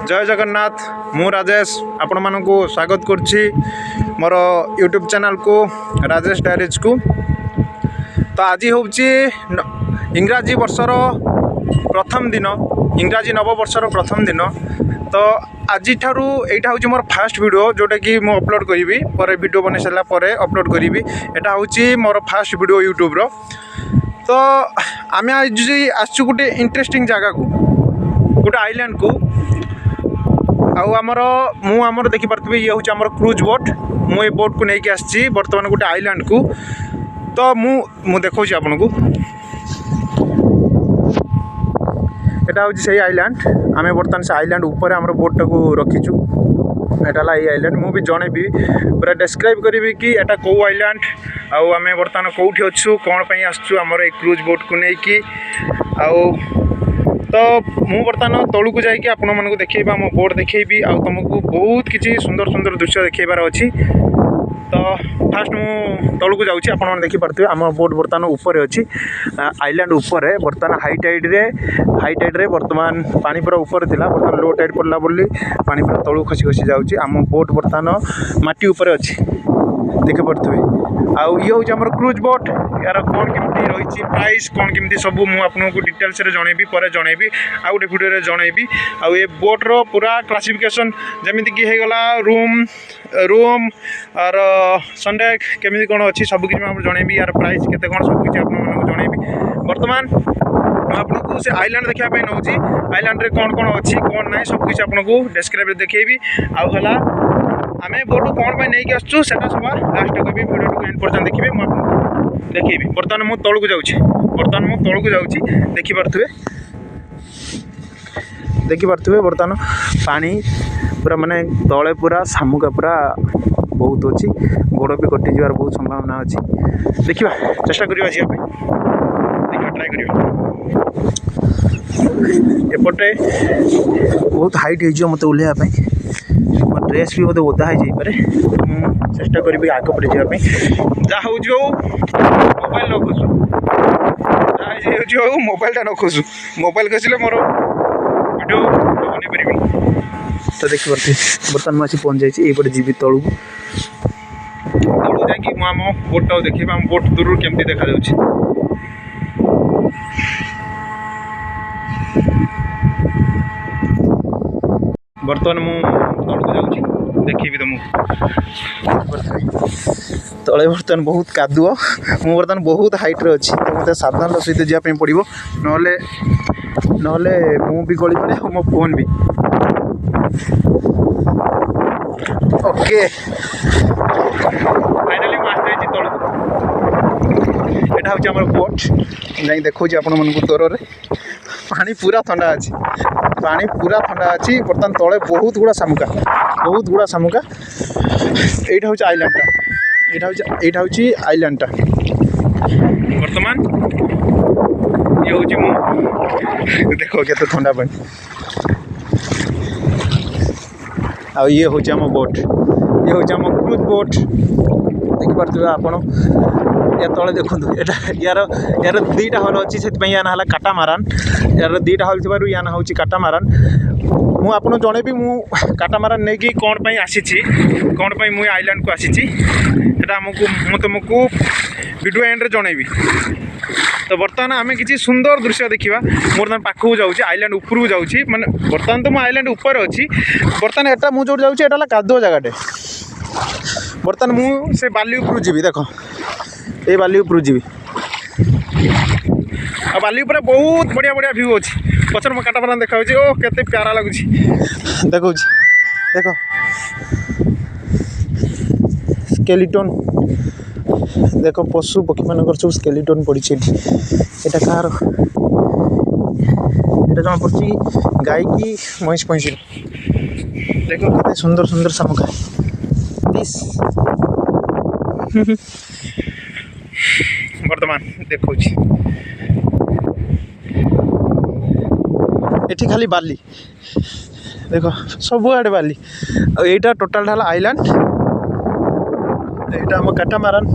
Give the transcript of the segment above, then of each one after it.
जय जगन्नाथ मु राजेश आपण मानकु स्वागत करछि मोर यूट्यूब चैनल को राजेश डायरीज को। तो आज होउछि इंग्राजी वर्षर प्रथम दिन, इंग्राजी नववर्षर प्रथम दिन। तो आज ठारू एटा होउछि मोर फास्ट वीडियो जोटा कि मु अपलोड करिवि, पर वीडियो बनै सला पर अपलोड करिवि। एटा होउछि मोर फास्ट वीडियो यूट्यूब रो। तो आमे आज आसछु गुटे इंटरेस्टिंग जगह को, गोटे आइलैंड को। आमर देखी पार्थिबे ये होउछि आमर क्रूज बोट। मु ए बोट को नेकी आछि वर्तमान गोटे आइलैंड को। तो मु देखौछि आपनको, एटा होउछि सेही आइलैंड। आमे वर्तमान से आइलैंड ऊपर आमर बोट को रखिछु। एटा ला ए आइलैंड मु भी जणेबी, पूरा डिस्क्राइब करिवि कि एटा को आइलैंड आउ आमे वर्तमान कोठी अछु, कोन पई आछछु आमर ए क्रूज बोट को नेकी। तो मु बर्तमान तलू को जाकि आपण मानक देखैबा, मो बोर्ड देखैबी आ तुमको बहुत किछि सुंदर सुंदर दृश्य देखैबार अछि। तो फास्ट मु तलू को जाउछि, आपण मन देखि पारथिबे आम बोट बर्तमान ऊपर अछि, आइलैंड ऊपर है। बर्तमान हाई टाइड रे बर्तमान पानी पूरा ऊपर थिला, बर्तमान लो टाइड पड़ला बोली पानी पूरा तलू खसी खसी जाउछि। आम बोट बर्तमान माटी ऊपर अछि, देखि पारथिबे। आउ ये होउछि हमर क्रूज बोट। यार कोन केमती रहिछि, प्राइस कोन केमती सब मु आपनको डिटेल्स रे जणेबी, पर जणेबी आ गोटे वीडियो रे जणेबी। आ ये बोट रो पूरा क्लासिफिकेशन जेमिति कि हे गला रूम और संडे केमिति कोन अछि सब किछ हम जणेबी। यार प्राइस केते कोन सब किछ आपन मानको जणेबी। वर्तमान आपनको से आइलैंड देखा पय नउछि, आइलैंड रे कोन कोन अछि कोन नै सब किछ आपनको डिस्क्राइब रे देखेबी। आ हला आमे बोट कोन पय नै के आछछु सेटा सब लास्ट को भी वीडियो को एंड पर्यंत देखिबे, मु आपनको देखिबी। वर्तमान मु तळु को जाउछि, देखि पारथुबे वर्तमान पानी पूरा माने तळे पूरा सामुका पूरा बहुत अछि, गोड़ भी कटि जिवार बहुत संभावना अछि। देखिबा चेष्टा करिबा जिया पे, देखिबा ट्राई करिबा। एपटे बहुत हाइट हे जो मते उलेया पे, मो ड्रेस भी मते ओदा हे जाई पारे। चेष्टा करिबी आगे पड़े जिया पे। जा हो जो मोबाइल न खोसु, जा जो मोबाइल टा न खोसु, मोबाइल खसिले मोर वीडियो बनै परिबी। तो देखि परथे बर्तमान मासी पहुंच जाई, एपटे जीबी तळु जाकि मु आम बोट टा देखिबा। हम बोट दूर केमती देखा जाउछि। बर्तमान मु तळु को जाउछि, देखिबी तुमको। तले बर्तमान बहुत कादुओ, मु बर्तमान बहुत हाइट रे अछि। तो मते सावधान सहित जिया पे पड़िबो, नहले मु भी गली पड़े मो फोन भी। ओके फाइनली मास्टर जी तळु एटा होछि हमर बोट। नै देखौ छी आपण मन को तोर रे पानी पूरा ठंडा अछि, पानी पूरा ठंडा अछि। बर्तमान तळे बहुत गुडा सामुका एटा होछि आइलैंड टा, एटा होछि आइलैंड टा। वर्तमान ये होछि मु देखो केते ठंडा पानी। आ ये होछि हम बोट, ये होछि हम क्रूज बोट। देखि पारथिबे आपण या तळे देखंतु, एटा यार दुईटा हल अछि, सेति पय या ना हला काटामारान। यार दुईटा हल थिबारु या ना होछि काटामारान। मु आपन जणेबी मु काटामारान नै कि कोन पय आसीछि, कोन पय मु आइलैंड को आसीछि, एटा मु तुमको वीडियो एंड रे जणेबी। तो बर्तमान आमे किछि सुंदर दृश्य देखिबा। बर्तमान पाखु जाउछि, आइलैंड ऊपर को जाउछि, माने बर्तमान तो मु आइलैंड ऊपर अछि। बर्तमान एटा मु जोर जाउछि, एटा ला कादो जगाटे। बर्तमान मु से बाली ऊपर जीबी, देखो ए बाली ऊपर जीबी। आ बाली ऊपर बहुत बढ़िया बढ़िया व्यू अछि। पछर म काटामारान देखा होछि, ओ केते प्यारा लागुछि देखौछि। देखो स्केलेटन, देखो पशु पक्षी मानकर सब स्केलेटन पड़ी छै। एटा कार, एटा जमा पड़छि गाय की महिष पहिछि। देखो केते सुंदर सुंदर सामुका दिस। वर्तमान देखौछि एठी खाली बाली, देखो सब आड़े बाली। आ एटा टोटल ढाला आइलैंड, एटा हम काटामारान।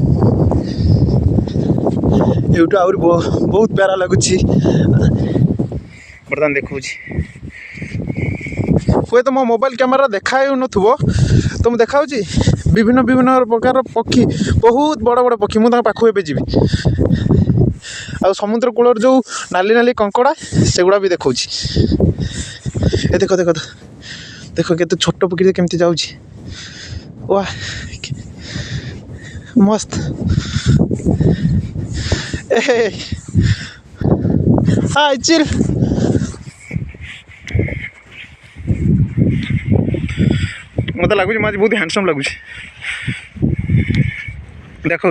एटा और बहुत प्यारा लगुछि। बर्तमान देखौछि हुए तो मो मोबाइल कैमेरा देखा नथुबो तो मुझे देखा विभिन्न विभिन्न प्रकार पक्षी बहुत बड़ बड़ पक्षी मुझे पाखु एबे जीवी आ समुद्र कूल जो नाली नाली कंकड़ा सेगुड़ा भी देखा देख देख देख के छोट पक्षी केमती जाऊँगी वाह मस्त हाय चिल मत लगुच आज बहुत हैंडसम लगुच देखा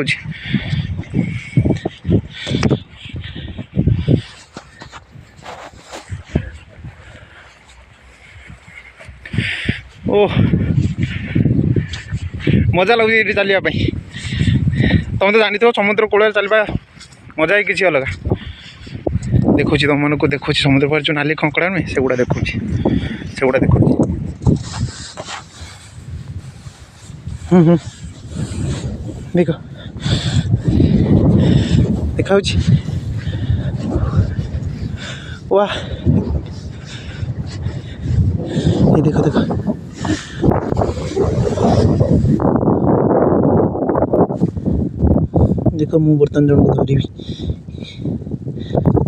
ओह मजा लगुच ये चलिया तुम तो जानी समुद्र कूल चलवा मजा ही किसी अलग देखो तुम मन को देखो समुद्र पर जो नाली कंकड़ा नुहे सेगुड़ा देखो सेगुड़ा देखो देख देखा वाह ये देखो देखो देखो मु बर्तन जन को धरबी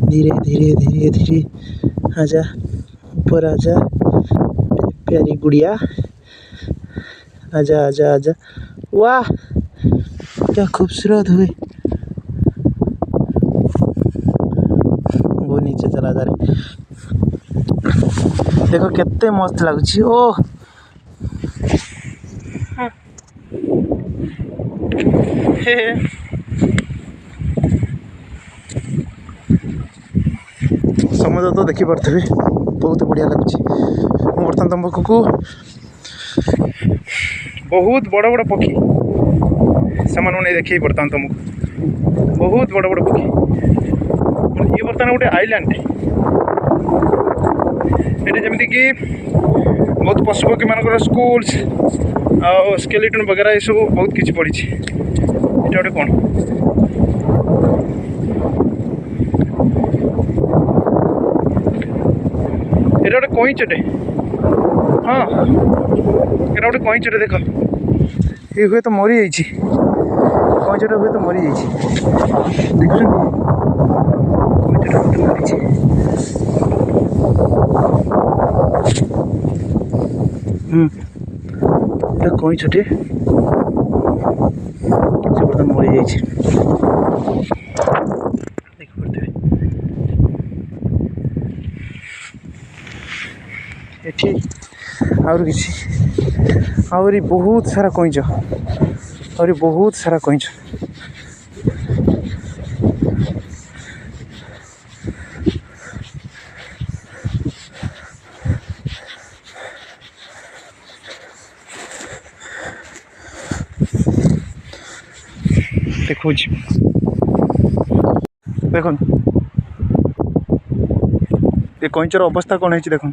धीरे धीरे धीरे धीरे आजा ऊपर आजा प्यारी गुड़िया आजा आजा आजा वाह क्या खूबसूरत हुए वो नीचे चला जा रहे देखो कितने मस्त लगुच ओ समुद्र तो देखी पार्थि बहुत बढ़िया लगुच बर्तमान तुम पाखक बहुत बड़ बड़ पक्षी से नहीं देखे बर्तमान तुमको बहुत बड़ बड़ पक्षी ये बर्तमान गोटे आइलैंड ये जमीक कि बहुत पशुपक्षी मान स्कूल्स आ स्केलेटन वगैरह ये सब बहुत किसी पड़ी ये गोटे कौन ये गोटे कईचटे हाँ ये गोटे कईचटे देख ये हुए तो मरी जाइए कईचटा हुए तो मरी जाइए देख कईचटा मरी कईचटे से बर्तमान मरी जाइए देख पारे एठी आउर किसी आहरी बहुत सारा कईच आहरी बहुत सारा कईच देखो देख ये कईचर अवस्था कौन है देख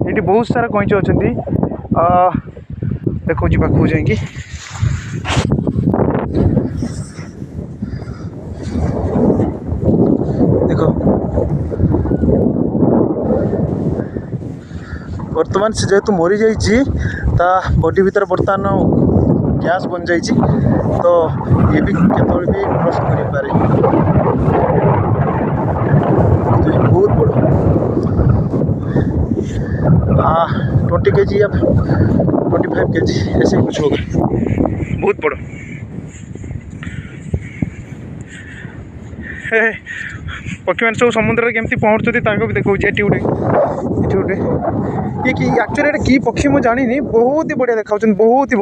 ये बहुत सारा कईच अच्छा देखो पाखु जाकि देख बर्तमान से जेहेतु मरी जा बॉडी भीतर बर्तमान गैस बन जाइए तो ये भी केतल भी क्रॉस कर पारे बहुत बड़ 20 kg या 25 kg ऐसे ही कुछ होगा बहुत बड़ा पक्षी मैंने सब समुद्र केमती पहुँचती भी देखा ये गोटे ये कि एक्चुअली कि पक्षी मुझे जानी बहुत ही बढ़िया देखा बहुत ही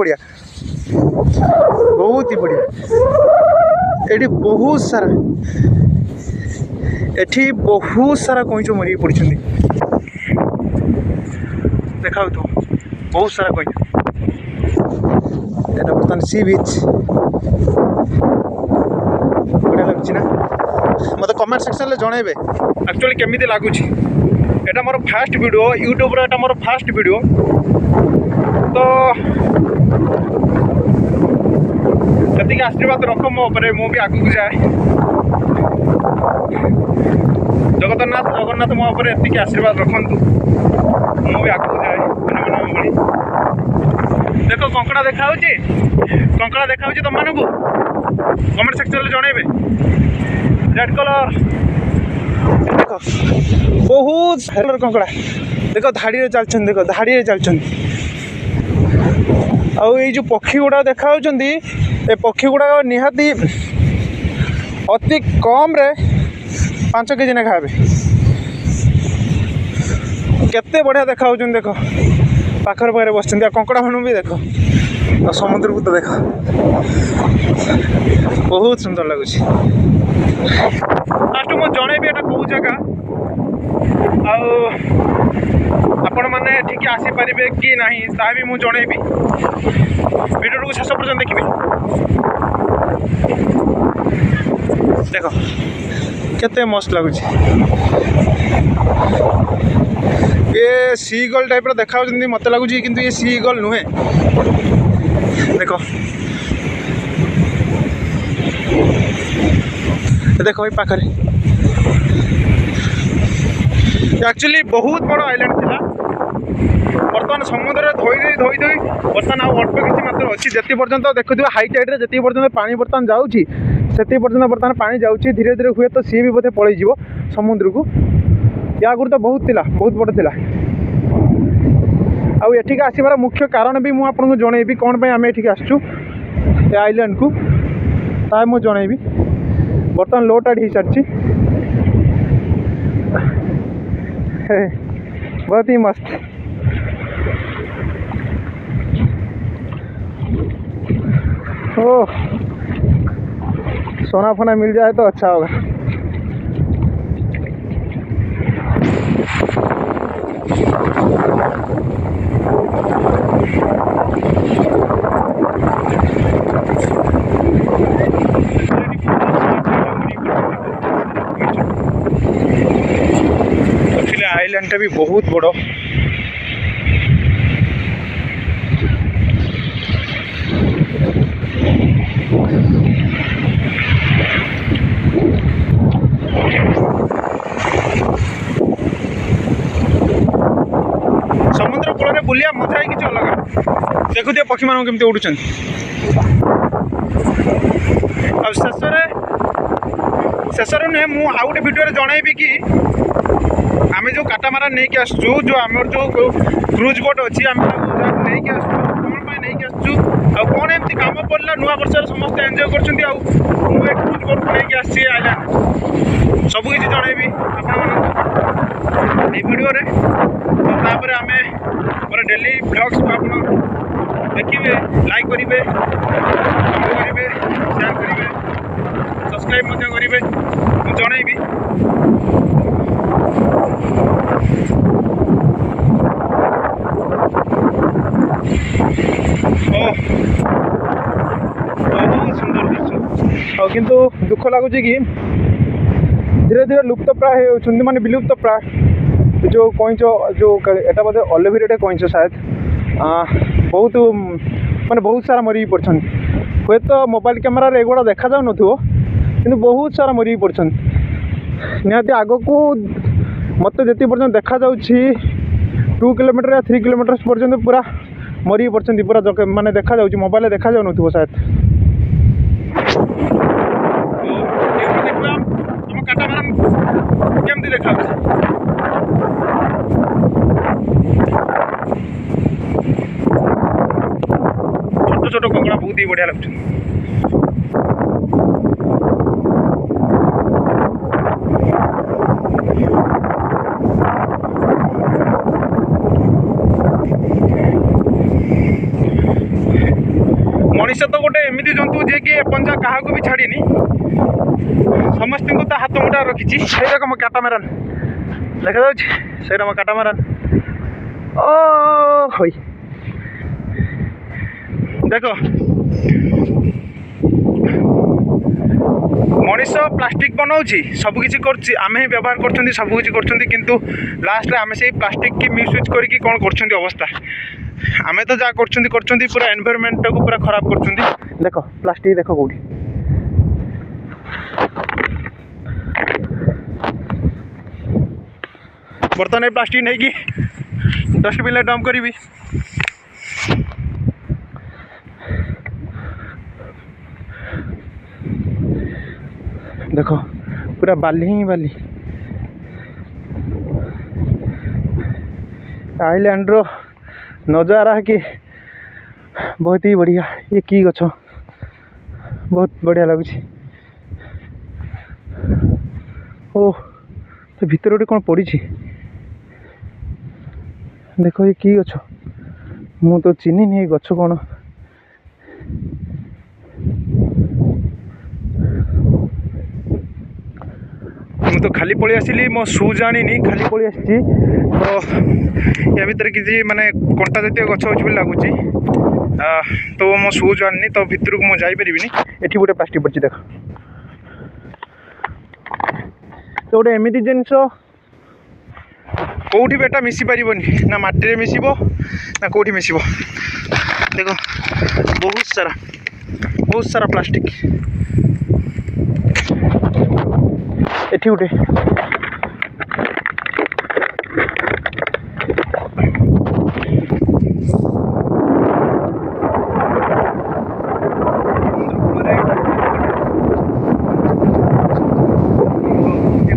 बढ़िया ये बहुत सारा एठी बहुत सारा कईच मरी पड़ी देखा तो बहुत सारा कईच এটা बर्तमान सी बीच बढ़िया लगुच ना मत कमेंट सेक्शन में जनइबे एक्चुअली केमी लगुच एटा मोर फास्ट वीडियो यूट्यूब रे एटा मोर फास्ट वीडियो तो जति आशीर्वाद रख मो ऊपर मु भी आगू जाए जगन्नाथ जगन्नाथ मो उपर एतिक आशीर्वाद रखु भी आगू जाए भली देख कंकड़ा देखा कंकड़ा देखा तुम मानक कमेंट सेक्शन जनइबे रेड कलर देख बहुत कलर कंकड़ा देख धाड़ी चलते देख धाड़ी चलते जो पक्षी गुड़ा देखा ए पक्षी गुड़ा निहाती अति कम रे 5 केजी ना खावे केते बढ़िया देखा देख पाखर पाखे बस कंकड़ा मान भी देख समुद्र को तो देख बहुत सुंदर लगुच फास्ट मुझे जनइबी एटा कौ जगह आपण मैंने ठीक आसीपारे कि ना ता भी मुझे जनइबी वीडियो को शेष पर्यटन देखिए देख केते मस्त लगुच ये सीगल टाइप देखा मत लगुच किंतु ये सीगल नुहे देख देख भाई पाखरे एक्चुअली बहुत बड़ आइलैंड थिला बर्तमान समुद्र धोई बर्तमान अल्प किसी मात्र अच्छी जी पर्यटन देखुए हाई टाइड रे जी पर्यटन पानी बर्तमान जाऊँगी से पर्यटन बर्तमान पानी जाऊँगी धीरे धीरे हुए तो सी भी बोधे पलैज समुद्र को या आगुरी तो बहुत थिला बहुत बड़ थिला आठिक आसबार मुख्य कारण भी मुझे जनइबी कौन पर आम ये आसचु ए आइलैंड को ता मुझे जनइबी बर्तमान लो टाइड हो सारी बहुत ही मस्त ओह सोना फोना मिल जाए तो अच्छा होगा आइलैंड भी बहुत बड़ समुद्र कूल बुलिया मजा ही किसी अलग देखुए पक्षी मान केमती उड़ुं शेष नुहे मु आउ गोटे भिडियो जनइबी कि आम जो काटामारा नहीं कि आसचु जो आम जो क्रूज बोट अच्छी आम नहीं कि आसचु कौन नहीं आसचु कौन एमती कम पड़ा नुआ वर्ष समस्त एंजॉय कर क्रूज बोट को लेकिन आसी आइलैंड सबकि जनइबी आप भिडियो तापर आम मोर डेली ब्लॉग्स को आप देखिए लाइक करेंगे कमेंट करेंगे शेयर करेंगे सब्सक्राइब करेंगे मुझे जनइबी बहुत सुंदर दृश्य किंतु दुख लगुच कि धीरे धीरे लुप्त प्राय होती माने विलुप्त प्राय जो कईच जो एटा बोधे अलोभेरा कईच शायद बहुत माने बहुत सारा मरी पड़छन हे तो मोबाइल कैमेरा रे एगुड़ा देखा जाऊ नथिबो किंतु बहुत सारा मरी पड़छन निहाती आगो को मत जी पर्यटन देखा जाऊँगी 2 किलोमीटर या 3 किलोमीटर पर्यटन पूरा मरी पड़ते पूरा माने देखा जाऊँगी मोबाइल देखा जाऊ नथिबो शायद केमती देखा छोट छोट कंकड़ा बहुत ही बढ़िया लगुच मनीष तो गोटे एमती जंतु जे कि पंजा क्या भी छाड़ी समस्त को हाथ मुठा रखी से मो काटामारान देखा जाऊँगी मो काटामारान ओ हई देख मनीष प्लास्टिक बनाऊँगी सबकि आम ही व्यवहार कर सबकि किंतु लास्ट आम से प्लास्टिक की मिसयूज करके कौन कर अवस्था आम तो जहाँ कर पूरा एनवायरनमेंट को पूरा खराब कर देख प्लास्टिक देख कौटी बर्तमान प्लास्टिक नहीं कि डस्टबिन डंप करी। देखो पूरा बाली ही बाली। आइलैंड रो नजारा कि बहुत ही बढ़िया। ये की गछ बहुत बढ़िया लगुच। ओ तो भीतर गोटे कौन पड़ी देखो ये की गछ मु तो चिन्ह नहीं गछ कौन। मु तो खाली पलि आसिली मो शू जानी खाली पलि आसी। तो या भीतर किसी माने कंटा जातीय गछ अच्छी लगुच। तो मो शू जानी तो भितर को मुझे जापरि। एटी गोटे प्लास्टिक पड़ी देख। तो गोटे एमती जिनस कौटी बेटा मिसी पार ना माटी मिसब ना कौटी मिसब। देख बहुत सारा प्लास्टिक एटी गोटे।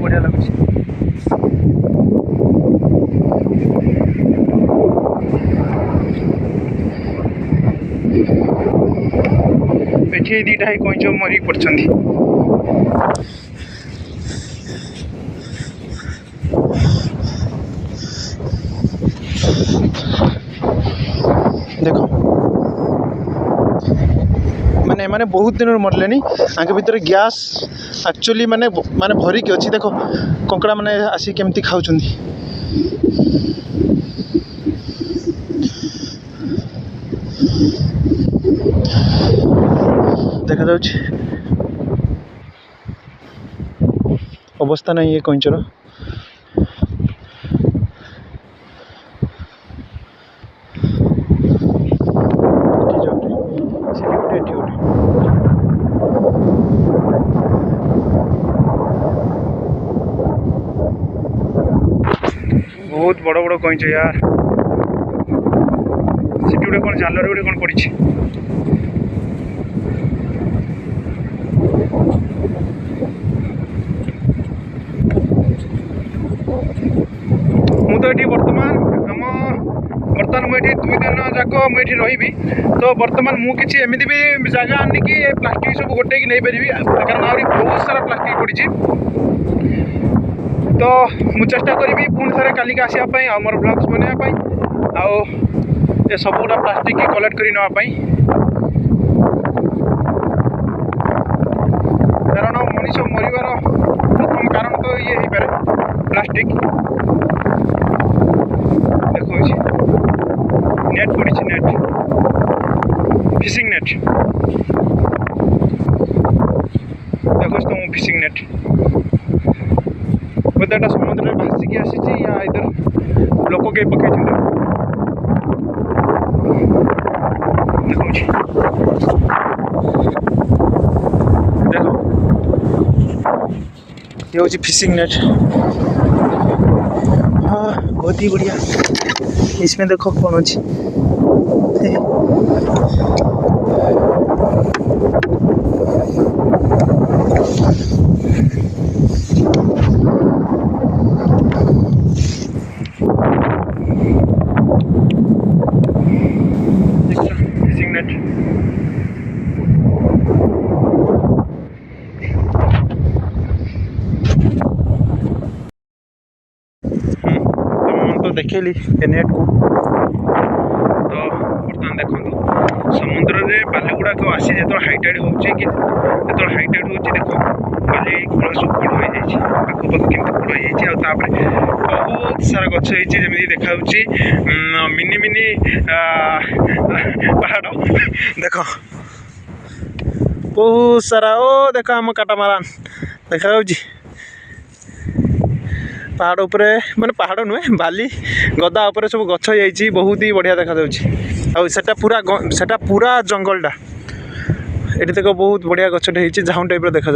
बढ़िया लगुच। एठी दीटा ही कईच मरी पड़छंती। देखो माने माने बहुत दिन मरले आगे भीतर गैस एक्चुअली माने माने भरिकी अच्छी। देखो कंकड़ा माने आसी केमती खाऊ देखा जाउछ। अवस्था नहीं ये कईचर। बहुत बड़ बड़ कईच यार। सीटी गोटे कौन जाल गोटे कौन पड़ी। मु तो ये बर्तमान मुझे 2 दिन जाक मुझे रही। तो बर्तमान मुझे एमती भी जगह आनी कि प्लास्टिक सब गोटे नहीं पारि कारण आहरी बहुत सारा प्लास्टिक पड़ी। तो मु चेष्टा करी पुणी थे काली आसवाई आमर ब्लग्स बनवाई आ सब गुड़ा प्लास्टिक कलेक्ट कर नापी। कारण मनीष मरबार प्रथम कारण तो ये हो पारे प्लास्टिक। देखो नेट पड़ी नेट फिशिंग नेट। देखो तो फिशिंग नेट बोधटा समुद्र में भासिकी आसी या इधर लोक कई पकड़। देखो ये हूँ फिशिंग नेट। हाँ बहुत ही बढ़िया। इसमें देखो कौन अच्छी फिशिंग नेट। तो देखली नेट को। तो बर्तमान देखो समुद्र में बाली गुड़ाक आसी जो हाइटाइड हो हाइटाइड हो देखो बाली गुड़ा सब बड़ हो जाए आखपाख केमती बड़ हो बहुत सारा गछ होमी देखा मिनी मिनी पहाड़। देख बहुत सारा ओ देख आम काटामारान देखा पहाड़ उपरे माने पहाड़ नुहे बाली गदा उपरे सब गछ हो बहुत ही बढ़िया देखा। सेटा पूरा जंगलटा ये देख बहुत बढ़िया गछटे हो झाऊ टाइप देखा।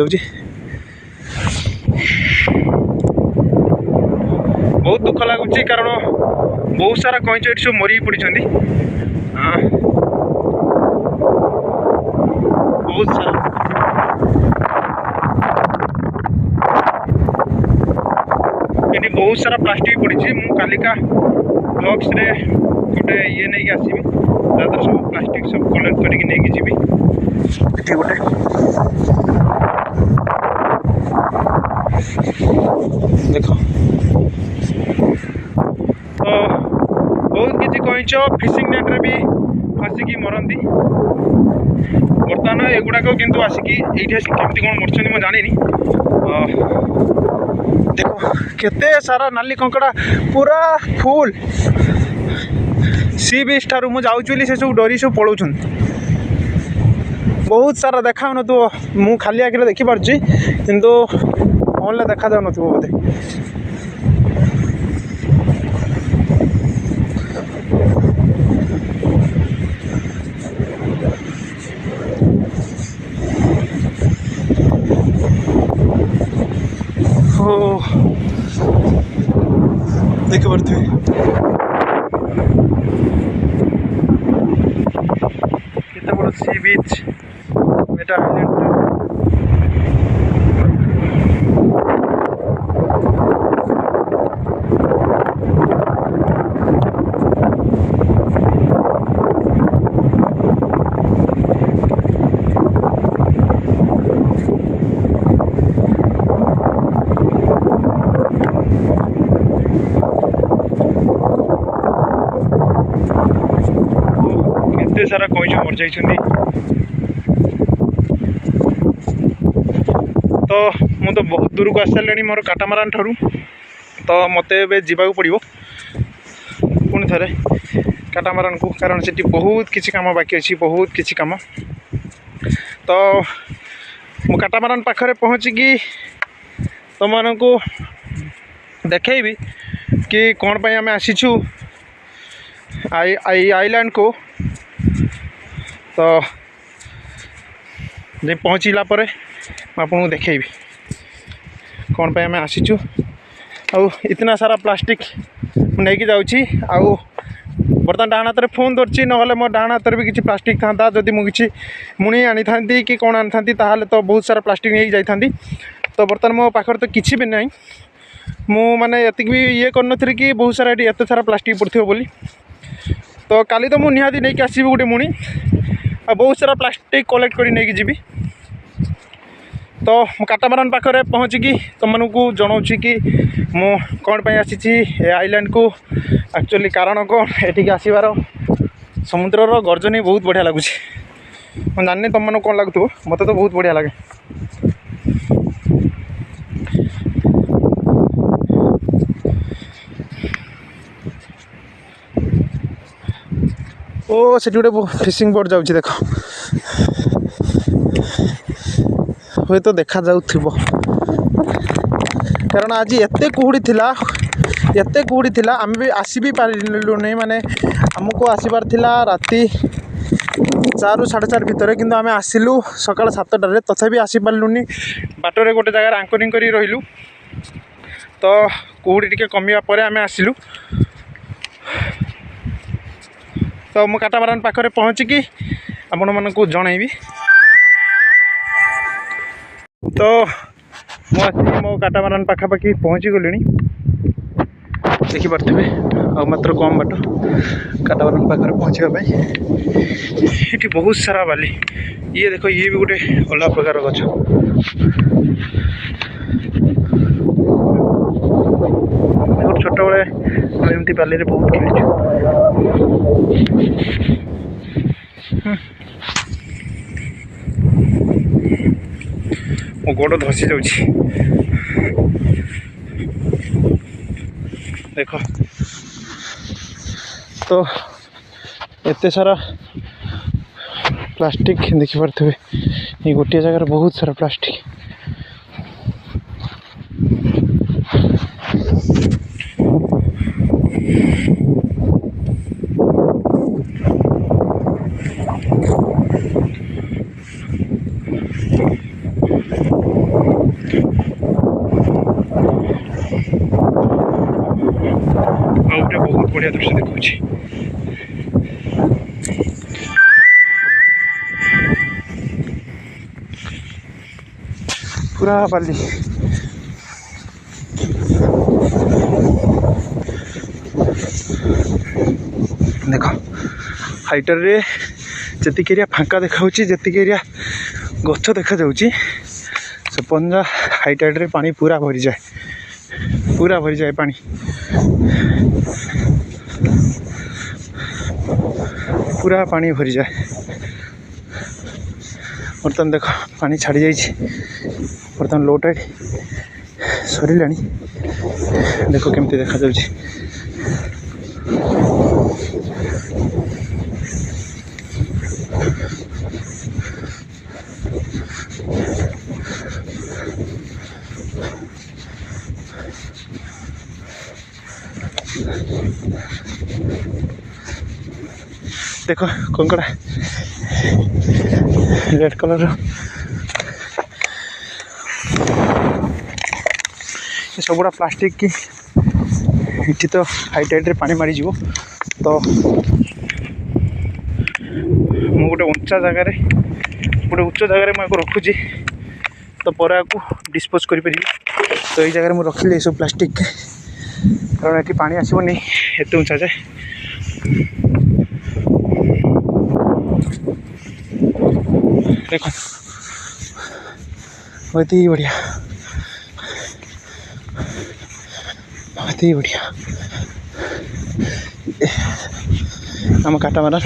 बहुत दुख लगुच कारण बहुत सारा कईच ये सब मरी पड़ी बहुत सारा ये बहुत सारा प्लास्टिक पड़ी मु कालिका ब्लॉक्स रे गोटे ये नहीं आसबि तादर सब प्लास्टिक सब कलेक्ट करके नहीं जीवी ये गोटे देख तो बहुत किसी कईच फिशिंग नेट रे भी फसिकी मरती बर्तमान एगुड़ाक किंतु आसिकी ये केमती कौन मरछन मैं जानी देखो केते सारा नाली कंकड़ा पूरा फुल सी बीच ठारू मुझे जाऊँगी से सब डरी सब पलाऊँ बहुत सारा देखा न तो मु खाली आखिरे देखिपारे किंतु ऑनलाइन देखा जाऊ न बोधे देख पारे केते बड़ सी बीच एटा केते सारा कईच मर जाइछन्ती तो मु तो बहुत दूर को आस सारे मोर काटामारान ठारू तो मत जावाक पड़ो पुणी थे काटामारान को कारण से बहुत किसी काम बाकी अच्छी बहुत किसी काम तो मु काटामारान पाखरे पहुँचिकी तुम को देखी कि कौन पाई आम आसीचु आइलैंड को तो जे पहुँचला पर आपको देखेबी कौन पाई आम आसीचु आउ इतना सारा प्लास्टिक नहीं जाऊँगी आउ बर्तमान डाण हाथ में फोन धरची ना मो डाण हाथ में किसी प्लास्टिक था जदि मुझे मुणी आनी था कि कौन आनी था तो बहुत सारा प्लास्टिक नहीं जाता तो बर्तमान मो पाखर तो किसी भी नहीं मु माने एतिक भी ये कर कि बहुत सारा ये एत सारा प्लास्टिक पड़ो बोली तो काली तो मुझे निहाती नहीं आसबि गोटे मुणी आ बहुत सारा प्लास्टिक कलेक्ट कर नहीं जीवी तो काटामारान पाखरे पहुँचिकी तुमको जनाऊँगी कि मु कौन पाई आसी आइलैंड को एक्चुअली कारण कौन एटिक आसबार समुद्रर गर्जन बहुत बढ़िया लगुच मैं जानी तुम मन कौन लगुव मत तो बहुत बढ़िया लगे ओ से गोटे फिशिंग बोट जाऊँ देख हुए तो देखा जाऊ कारण आज एत कुहुड़ी थिला आम भी आसी भी पारिलु नहीं माने आमको आसबार थिला राति 4 ରୁ 4:30 भितर किंतु आम आसिलु सकाळ 7टारे तथापि आसी पार्लुनी बाटरे गोटे जगह आंकरिंग कर रहिलु तो कुहुड़ी टिके कमिया पर आम आसिलु तो मु काटामारान पाखरे पहुँचिकी आपण मानकु जनइबी तो मुझे मो काटामारान पाखापाखि पहुँची गली देखिपे आ मात्र कम बाट काटामारान पाखरे पहुँचापी ये बहुत सारा बाली ये देख ये भी गोटे अलग प्रकार गच छोट बेले एमती बाली बहुत खेलु मो गोड़ धसी जाऊँगी देख तो एते सारा प्लास्टिक देखिपे ये गोटे जगह बहुत सारा प्लास्टिक बढ़िया दृश्य देखा पूरा बाली देख हाइटर रे जी एरिया फांका देखा जी एरिया गछ देखा से पंजा हाइटाइड रे पानी पूरा भरी जाए पानी पूरा पानी भरी जाए। बर्तमान देख पानी छाड़ी जाइए बर्तमान लो टाइड सर देख केमती देखा जाउछि। देखो कंकड़ा रेड कलर सब गुड़ा प्लास्टिक की इठी तो हाई टाइड रे पानी मारी जीवो तो मु गोटे उच्चा जगार उच्च जगार मुझे रखुची तो पर आपको डिस्पोज कर तो ये जगह मुझे रखिली सब प्लास्टिक कारण ये पानी आसबनी एत उच्चा जाए। देखो बहुत ही बढ़िया आम काटामारान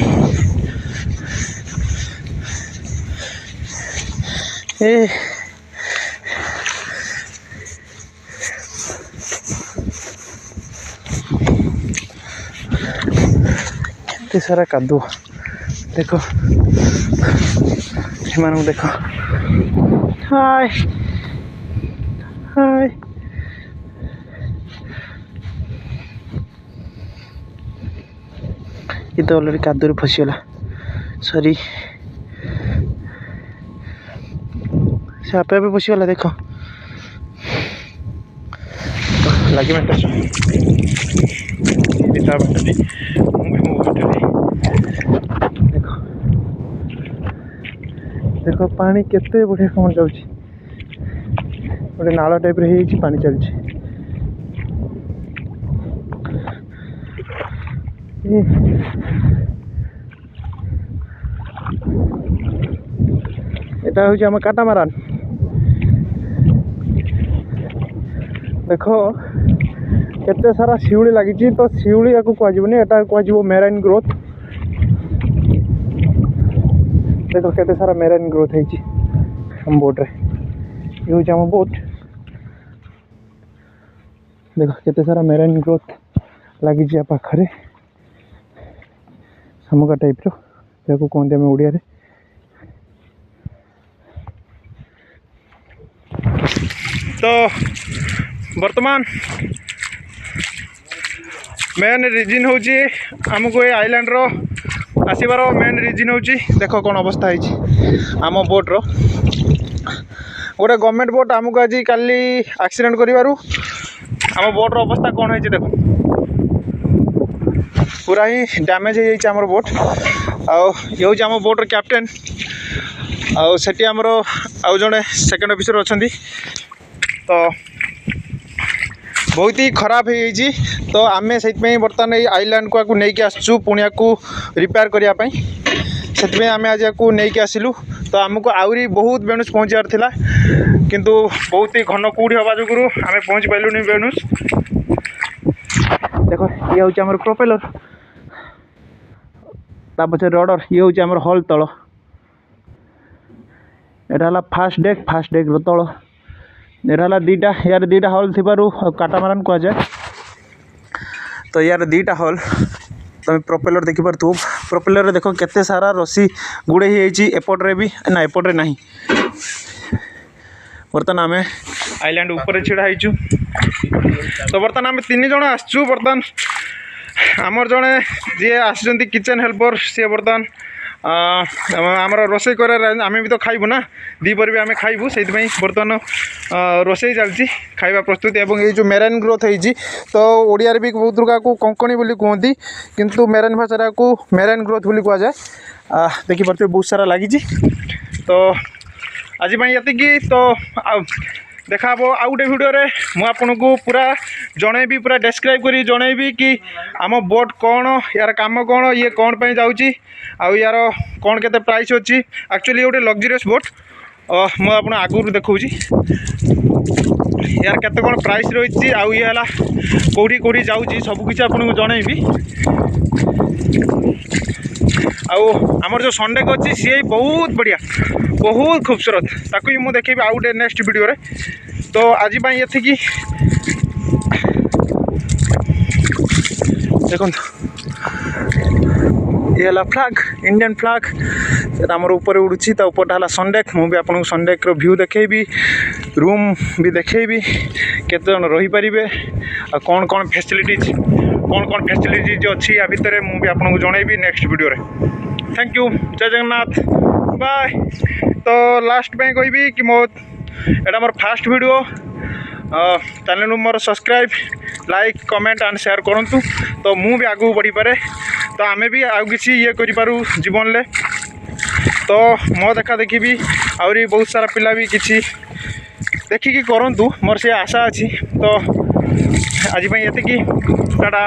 केते सारा कादुआ देखो एमान देखो हाय हाय ये तो ऑलरेडी कादुरे फसीगला सॉरी से आपे आपे फसीगला देख लगे मैं देखो देखो पानी केते बढ़िया कम जाऊँगी गोटे नाला टाइप रे पानी चलती एटा हूँ आम काटामारान देखो केते सारा शिउली लगी तो शिउली या कहनी एटा कह मेराइन ग्रोथ देखो केते सारा मेराइन ग्रोथ है हम बोट रे ये हूँ आम बोट देखो केते सारा मेराइन ग्रोथ लगी पाखे शामुका टाइप रो कहते आम ओडिया रे। तो वर्तमान मेन रिजन हूँ आमको ये आइलैंड रो आसबार मेन रिजन हूँ देख कौन अवस्था है आम बोट रो गोटे गवर्नमेंट बोट आमको आज काली एक्सीडेंट करूँ आम बोट रो अवस्था कौन है देखो पूरा ही डैमेज हो आमर बोट आउ ये हूँ आम बोट्र कैप्टेन आउ सेठी आमर आउ जड़े सेकेंड ऑफिसर अच्छा तो बहुत ही खराब हो तो आम से बर्तमान ये आइलैंड को लेकिन आसचु पुणी को रिपेयर करने से आम आज को लेकिन आसिलु तो आमको आहरी बहुत बेणुस पहुँचार था किंतु बहुत ही घन कूड़ी हवा जो आम पहुँच पाइलुनि बेणुस। देखो ये हूँ आमर प्रोपेलर ता पचे रडर ये हूँ आमर हल तल एटा फास्ट डेक रो तल एटा दीटा यार दीटा हल थी काटामारान कह जाए तो यार दीटा हल तुम प्रोपेलर देखिपु प्रोपेलर देख केते सारा रसी गुड़े एपट्रे भी ना एपट्रे ना बर्तमान आम आइलैंड ऊपर छिड़ा होइचु तो बर्तमान आम 3 जन आसचु बर्तमान आमर जड़े जी आस किचन हेल्पर सी बर्तमान आमर रोसे कर आम भी तो खाइबू ना दीपर भी आम खाइबू से बर्तमान रोसे चलती खाଇବା प्रस्तुति एवं ये जो मेराइन ग्रोथ होती तो ओडिया भी बहुत दुर्गा को कंकणी बोली कहती किंतु मेराइन भाषा को मेराइन ग्रोथ बोली कहुए देखिपे बहुत सारा लगी तो आज ये तो देखा आउ गोटे भिडियो मुझे पूरा जनईबी पूरा डेस्क्राइब कर जनईबी कि आम बोट कौन यार कम कौन ये कौन पर जाऊँगी आउ यार कौन के प्राइस अच्छी एक्चुअली गोटे लग्जरीयस बोट मुझे आगुरी देखा यार केते कौन प्राइस रही आउ ये है कौटी कौटी जाऊँगी सबकि आपको जनईबी आउ आमर जो सनडेक अच्छी सी बहुत बढ़िया बहुत खूबसूरत ताकू भी मुझे देखेबी आउ गोटे नेक्स्ट वीडियो रे तो आज ये देखो ये है फ्लैग इंडियन फ्लैग आमर ऊपर उड़ूची तो ऊपर है सनडेक मुझे आपको सनडेक व्यू देखेबी रूम भी देखेबी केते जन रही पारिबे कौन कौन फैसिलिटीज अच्छी या भितर मुझे आपको जनईबी नेक्स्ट वीडियो रे थैंक यू जय जगन्नाथ बाय तो लास्ट में कहबी कि मो एटा मोर फास्ट वीडियो चैनल मोर subscribe like comment and share करूँ तो मु भी आगू बढ़ी पारे तो आमे भी आउ किसी ये करूँ जीवन ले तो मो देखा देखी भी आहरी बहुत सारा पिला भी किसी देखिकी करूँ मोर से आशा अच्छी तो आज ये टाटा।